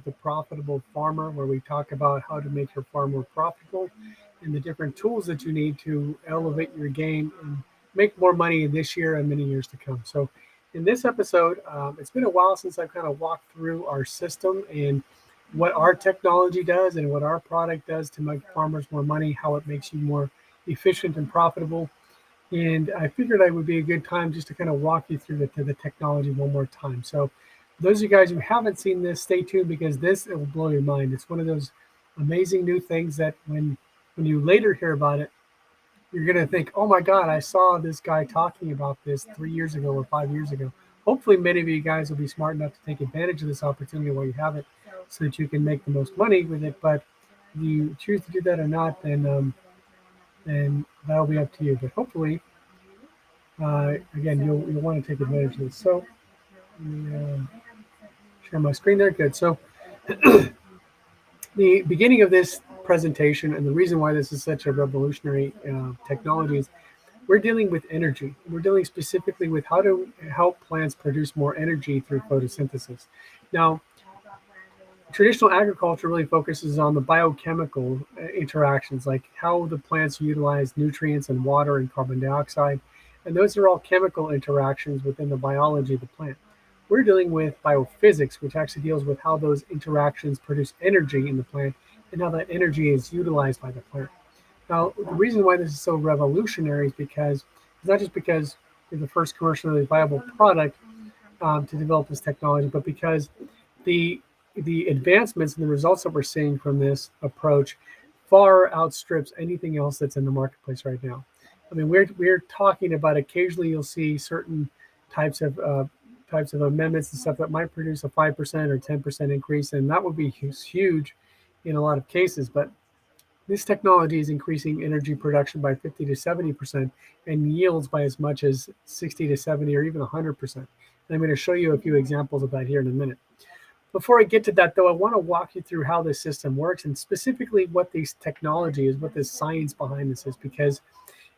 The Profitable Farmer, where we talk about how to make your farm more profitable and the different tools that you need to elevate your game and make more money this year and many years to come. So, in this episode, it's been a while since I've kind of walked through our system and what our technology does and what our product does to make farmers more money, how it makes you more efficient and profitable. And I figured it would be a good time just to kind of walk you through the technology one more time. So, those of you guys who haven't seen this, stay tuned because this it will blow your mind. It's one of those amazing new things that when you later hear about it, you're gonna think, "Oh my God, I saw this guy talking about this 3 years ago or 5 years ago." Hopefully, many of you guys will be smart enough to take advantage of this opportunity while you have it, so that you can make the most money with it. But if you choose to do that or not, then that'll be up to you. But hopefully, again, you'll want to take advantage of this. So, let me share my screen there. Good. So, the beginning of this presentation and the reason why this is such a revolutionary technology is we're dealing with energy. We're dealing specifically with how to help plants produce more energy through photosynthesis. Now, traditional agriculture really focuses on the biochemical interactions, like how the plants utilize nutrients and water and carbon dioxide. And those are all chemical interactions within the biology of the plant. We're dealing with biophysics, which actually deals with how those interactions produce energy in the plant and how that energy is utilized by the plant. Now, the reason why this is so revolutionary is because it's not just because we're the first commercially viable product to develop this technology, but because the the advancements and the results that we're seeing from this approach far outstrips anything else that's in the marketplace right now. I mean, we're talking about occasionally you'll see certain types of uh, types of amendments and stuff that might produce a 5% or 10% increase, and that would be huge in a lot of cases. But this technology is increasing energy production by 50 to 70% and yields by as much as 60 to 70 or even 100%. And I'm going to show you a few examples of that here in a minute. Before I get to that, though, I want to walk you through how this system works and specifically what this technology is, what the science behind this is, because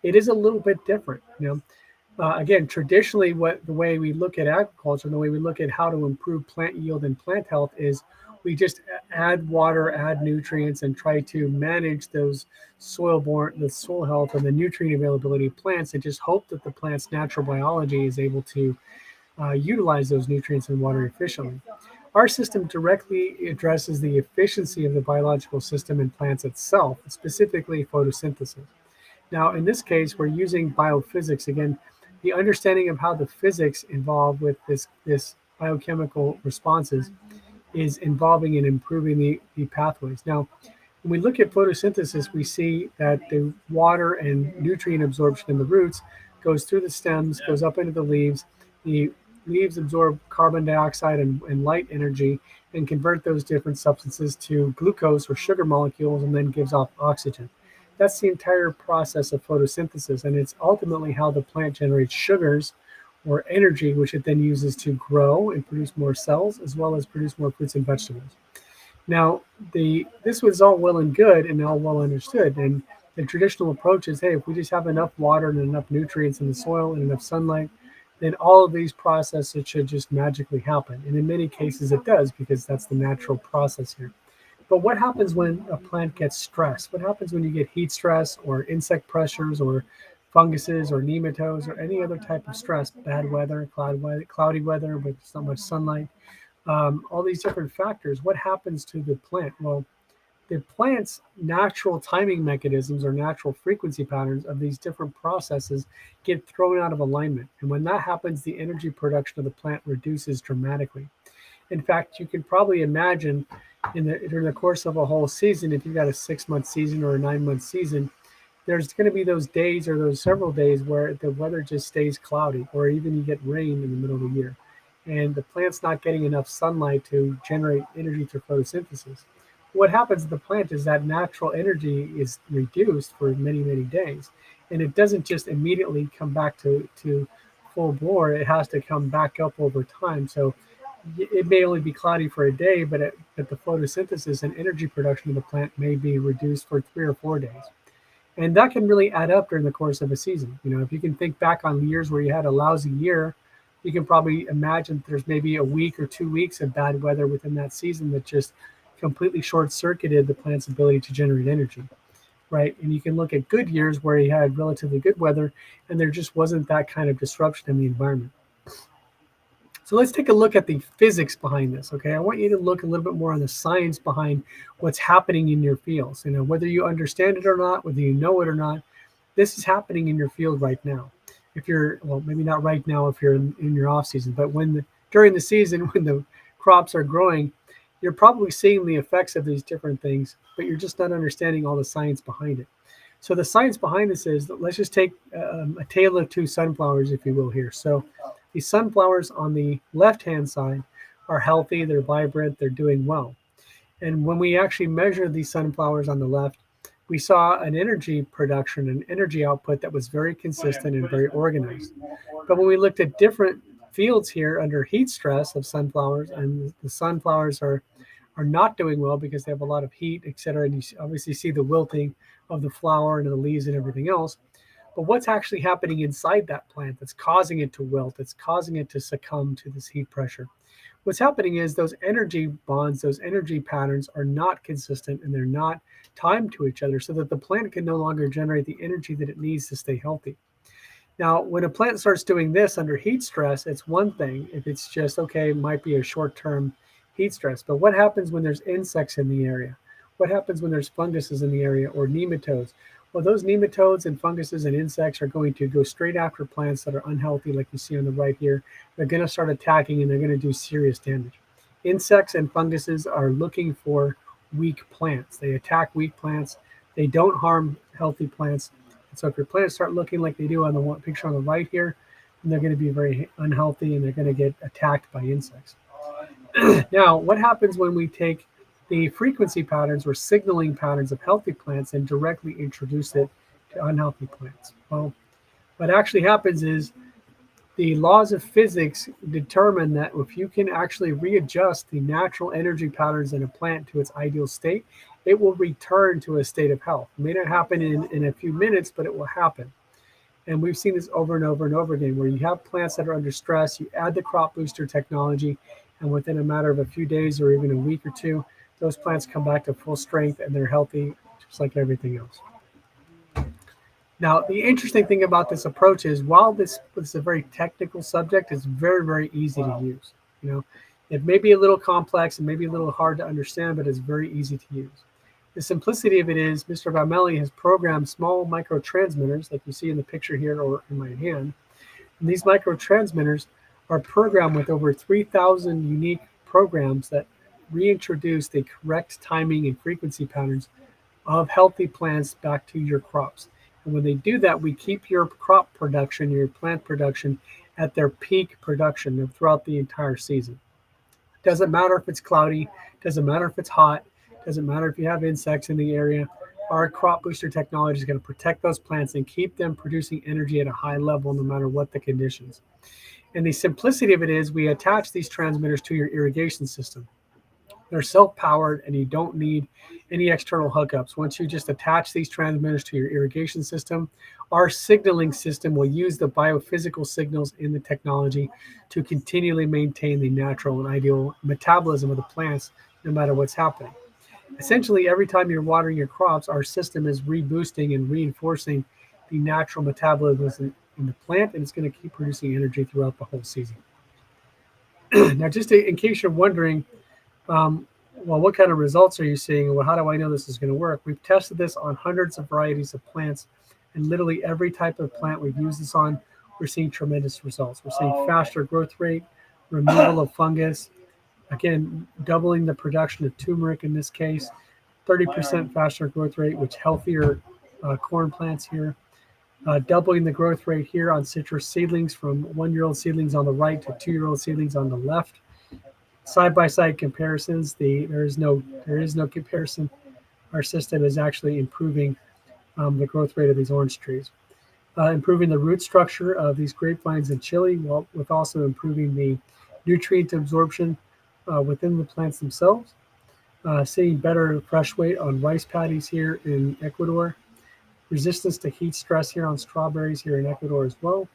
it is a little bit different. Again, traditionally, what the way we look at agriculture, and the way we look at how to improve plant yield and plant health is we just add water, add nutrients, and try to manage the soil health and the nutrient availability of plants, and just hope that the plant's natural biology is able to utilize those nutrients and water efficiently. Our system directly addresses the efficiency of the biological system in plants itself, specifically photosynthesis. Now, in this case, we're using biophysics. Again, the understanding of how the physics involved with this biochemical responses is involving and improving the pathways. Now, when we look at photosynthesis, we see that the water and nutrient absorption in the roots goes through the stems, goes up into the leaves. The leaves absorb carbon dioxide and light energy and convert those different substances to glucose or sugar molecules and then gives off oxygen. That's the entire process of photosynthesis, and it's ultimately how the plant generates sugars or energy, which it then uses to grow and produce more cells, as well as produce more fruits and vegetables. Now, this was all well and good and all well understood. And the traditional approach is, hey, if we just have enough water and enough nutrients in the soil and enough sunlight, then all of these processes should just magically happen. And in many cases, it does because that's the natural process here. But what happens when a plant gets stressed? What happens when you get heat stress or insect pressures or funguses or nematodes or any other type of stress, bad weather, cloudy weather with so much sunlight, all these different factors? What happens to the plant? Well, the plant's natural timing mechanisms or natural frequency patterns of these different processes get thrown out of alignment. And when that happens, the energy production of the plant reduces dramatically. In fact, you can probably imagine during the course of a whole season, if you've got a 6-month season or a 9-month season, there's going to be those days or those several days where the weather just stays cloudy, or even you get rain in the middle of the year. And the plant's not getting enough sunlight to generate energy through photosynthesis. What happens to the plant is that natural energy is reduced for many, many days. And it doesn't just immediately come back to full bore. It has to come back up over time. So it may only be cloudy for a day, but the photosynthesis and energy production of the plant may be reduced for 3 or 4 days. And that can really add up during the course of a season. If you can think back on years where you had a lousy year, you can probably imagine there's maybe a week or 2 weeks of bad weather within that season that just completely short-circuited the plant's ability to generate energy, right? And you can look at good years where you had relatively good weather and there just wasn't that kind of disruption in the environment. So let's take a look at the physics behind this, okay? I want you to look a little bit more on the science behind what's happening in your fields. You know, whether you understand it or not, whether you know it or not, this is happening in your field right now. If you're, well, maybe not right now if you're in your off season, but during the season when the crops are growing, you're probably seeing the effects of these different things, but you're just not understanding all the science behind it. So the science behind this is, let's just take a tale of two sunflowers, if you will, here. So the sunflowers on the left-hand side are healthy, they're vibrant, they're doing well. And when we actually measured these sunflowers on the left, we saw an energy production, an energy output that was very consistent and very organized. But when we looked at different fields here under heat stress of sunflowers, and the sunflowers are not doing well because they have a lot of heat, etc. And you obviously see the wilting of the flower and the leaves and everything else. But what's actually happening inside that plant that's causing it to wilt, that's causing it to succumb to this heat pressure? What's happening is those energy bonds, those energy patterns are not consistent and they're not timed to each other so that the plant can no longer generate the energy that it needs to stay healthy. Now, when a plant starts doing this under heat stress, it's one thing. If it's just, okay, it might be a short-term heat stress. But what happens when there's insects in the area? What happens when there's funguses in the area or nematodes? Well, those nematodes and funguses and insects are going to go straight after plants that are unhealthy, like you see on the right here. They're going to start attacking and they're going to do serious damage. Insects and funguses are looking for weak plants. They attack weak plants. They don't harm healthy plants. And so if your plants start looking like they do on the one picture on the right here, then they're going to be very unhealthy and they're going to get attacked by insects. Now, what happens when we take the frequency patterns or signaling patterns of healthy plants and directly introduce it to unhealthy plants? Well, what actually happens is the laws of physics determine that if you can actually readjust the natural energy patterns in a plant to its ideal state, it will return to a state of health. It may not happen in a few minutes, but it will happen. And we've seen this over and over and over again, where you have plants that are under stress, you add the crop booster technology, and within a matter of a few days or even a week or two, those plants come back to full strength and they're healthy, just like everything else. Now, the interesting thing about this approach is, while this is a very technical subject, it's very, very easy to use. You know, it may be a little complex and maybe a little hard to understand, but it's very easy to use. The simplicity of it is, Mr. Valmelli has programmed small microtransmitters, like you see in the picture here or in my hand. And these microtransmitters are programmed with over 3,000 unique programs that reintroduce the correct timing and frequency patterns of healthy plants back to your crops. And when they do that, we keep your crop production, your plant production, at their peak production throughout the entire season. Doesn't matter if it's cloudy, doesn't matter if it's hot, doesn't matter if you have insects in the area. Our crop booster technology is going to protect those plants and keep them producing energy at a high level no matter what the conditions. And the simplicity of it is, we attach these transmitters to your irrigation system. They're self-powered and you don't need any external hookups. Once you just attach these transmitters to your irrigation system, our signaling system will use the biophysical signals in the technology to continually maintain the natural and ideal metabolism of the plants, no matter what's happening. Essentially, every time you're watering your crops, our system is reboosting and reinforcing the natural metabolism in the plant, and it's going to keep producing energy throughout the whole season. Now, just in case you're wondering, well, what kind of results are you seeing? Well, how do I know this is going to work? We've tested this on hundreds of varieties of plants, and literally every type of plant we've used this on, we're seeing tremendous results. We're seeing faster growth rate, removal of fungus, again, doubling the production of turmeric in this case, 30% faster growth rate, which healthier corn plants here, doubling the growth rate here on citrus seedlings from 1-year-old seedlings on the right to 2-year-old seedlings on the left. Side-by-side comparisons, there is no comparison. Our system is actually improving the growth rate of these orange trees, improving the root structure of these grapevines and chili, while with also improving the nutrient absorption within the plants themselves. Seeing better fresh weight on rice paddies here in Ecuador, resistance to heat stress here on strawberries here in Ecuador as well.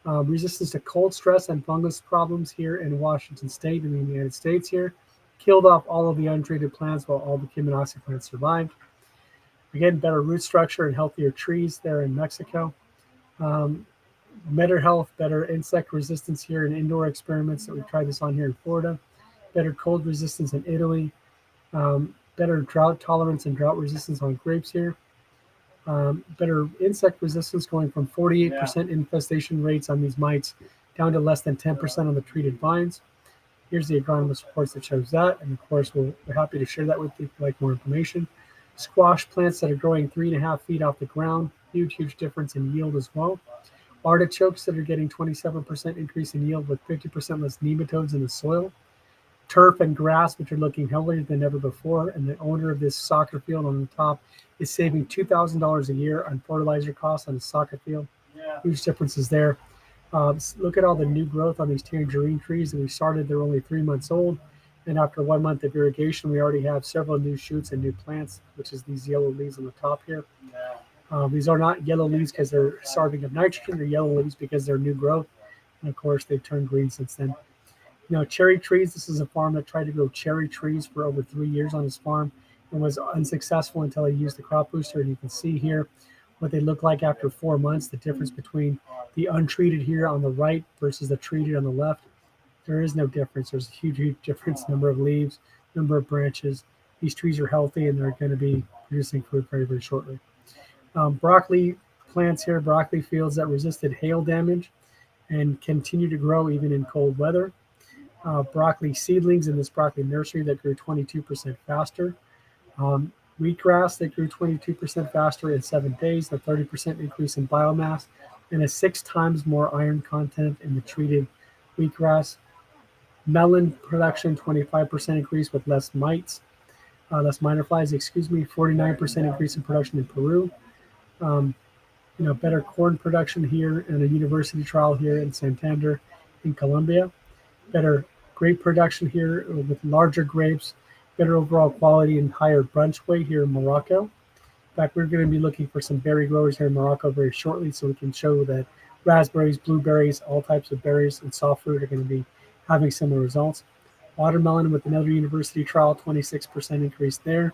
Resistance to cold stress and fungus problems here in Washington State in the United States here. Killed off all of the untreated plants while all the Kiminasi plants survived. Again, better root structure and healthier trees there in Mexico. Better health, better insect resistance here in indoor experiments that we tried this on here in Florida. Better cold resistance in Italy. Better drought tolerance and drought resistance on grapes here. Better insect resistance going from 48% infestation rates on these mites down to less than 10% on the treated vines. Here's the agronomist reports that shows that. And of course, we're happy to share that with you if you'd like more information. Squash plants that are growing 3.5 feet off the ground. Huge difference in yield as well. Artichokes that are getting 27% increase in yield with 50% less nematodes in the soil. Turf and grass, which are looking healthier than ever before. And the owner of this soccer field on the top is saving $2,000 a year on fertilizer costs on a soccer field. Huge differences there. Look at all the new growth on these tangerine trees that we started. They're only 3 months old. And after 1 month of irrigation, we already have several new shoots and new plants, which is these yellow leaves on the top here. These are not yellow leaves because they're starving of nitrogen. They're yellow leaves because they're new growth. And of course, they've turned green since then. Cherry trees. This is a farm that tried to grow cherry trees for over 3 years on his farm and was unsuccessful until he used the crop booster. And you can see here what they look like after 4 months, the difference between the untreated here on the right versus the treated on the left. There is no difference. There's a huge difference, number of leaves, number of branches. These trees are healthy and they're going to be producing fruit very shortly. Broccoli plants here, broccoli fields that resisted hail damage and continue to grow even in cold weather. Broccoli seedlings in this broccoli nursery that grew 22% faster. Wheatgrass that grew 22% faster in 7 days, a 30% increase in biomass, and a 6 times more iron content in the treated wheatgrass. Melon production, 25% increase with less mites, less minor flies, 49% increase in production in Peru. Better corn production here in a university trial here in Santander in Colombia. Better grape production here with larger grapes, better overall quality and higher bunch weight here in Morocco. In fact, we're going to be looking for some berry growers here in Morocco very shortly so we can show that raspberries, blueberries, all types of berries and soft fruit are going to be having similar results. Watermelon with another university trial, 26% increase there.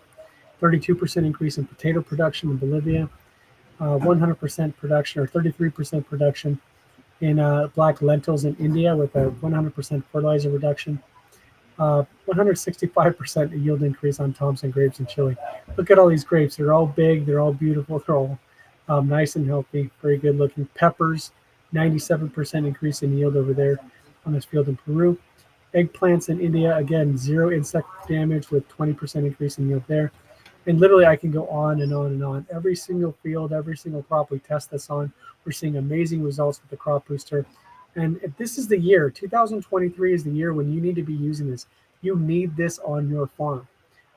32% increase in potato production in Bolivia. 100% production or 33% production in black lentils in India with a 100% fertilizer reduction. 165% yield increase on Thompson grapes in Chile. Look at all these grapes. They're all big. They're all beautiful. They're all nice and healthy. Very good looking. Peppers, 97% increase in yield over there on this field in Peru. Eggplants in India, again, 0 insect damage with 20% increase in yield there. And literally I can go on and on and on. Every single field, every single crop we test this on, we're seeing amazing results with the crop booster. And if this is the year, 2023 is the year when you need to be using this. You need this on your farm.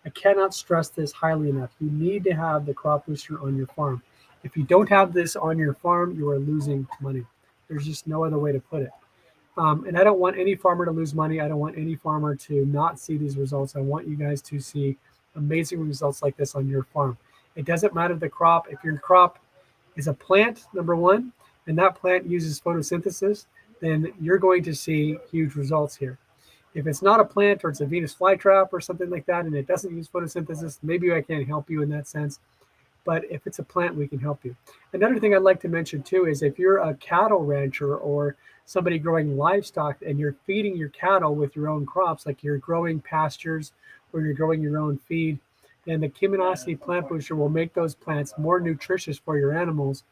I cannot stress this highly enough. You need to have the crop booster on your farm. If you don't have this on your farm, you are losing money. There's just no other way to put it. And I don't want any farmer to lose money. I don't want any farmer to not see these results. I want you guys to see amazing results like this on your farm. It doesn't matter the crop. If your crop is a plant, number one, and that plant uses photosynthesis, then you're going to see huge results here. If it's not a plant or it's a Venus flytrap or something like that, and it doesn't use photosynthesis, maybe I can't help you in that sense. But if it's a plant, we can help you. Another thing I'd like to mention too is if you're a cattle rancher or somebody growing livestock and you're feeding your cattle with your own crops, like you're growing pastures or you're growing your own feed, then the Kiminasi plant booster will make those plants more nutritious for your animals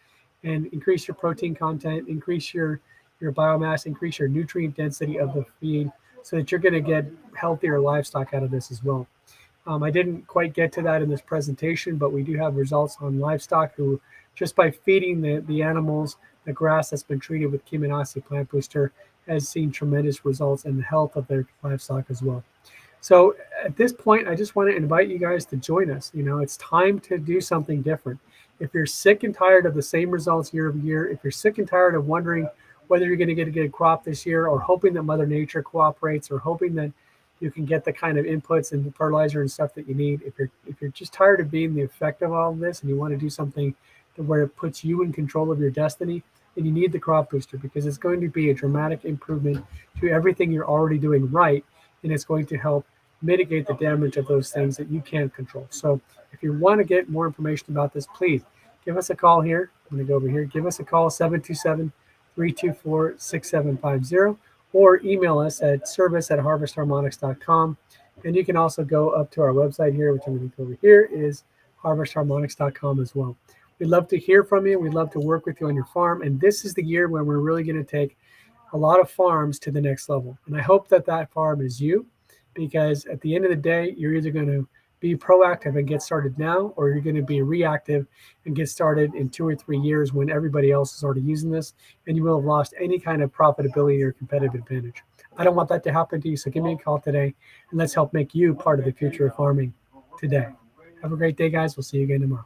and increase your protein content, increase your biomass, increase your nutrient density of the feed so that you're going to get healthier livestock out of this as well. I didn't quite get to that in this presentation, but we do have results on livestock who, just by feeding the animals the grass that's been treated with Kiminasi plant booster, has seen tremendous results in the health of their livestock as well. So at this point, I just want to invite you guys to join us. It's time to do something different. If you're sick and tired of the same results year over year, if you're sick and tired of wondering whether you're going to get a good crop this year or hoping that Mother Nature cooperates or hoping that you can get the kind of inputs and fertilizer and stuff that you need. If you're just tired of being the effect of all of this and you want to do something to where it puts you in control of your destiny, and you need the crop booster because it's going to be a dramatic improvement to everything you're already doing right, and it's going to help mitigate the damage of those things that you can't control. So if you want to get more information about this, please give us a call here. I'm going to go over here. Give us a call, 727-324-6750, or email us at service@harvestharmonics.com. And you can also go up to our website here, which I'm going to go over here, is harvestharmonics.com as well. We'd love to hear from you. We'd love to work with you on your farm. And this is the year when we're really going to take a lot of farms to the next level. And I hope that that farm is you, because at the end of the day, you're either going to be proactive and get started now, or you're going to be reactive and get started in 2 or 3 years when everybody else is already using this, and you will have lost any kind of profitability or competitive advantage. I don't want that to happen to you, so give me a call today, and let's help make you part of the future of farming today. Have a great day, guys. We'll see you again tomorrow.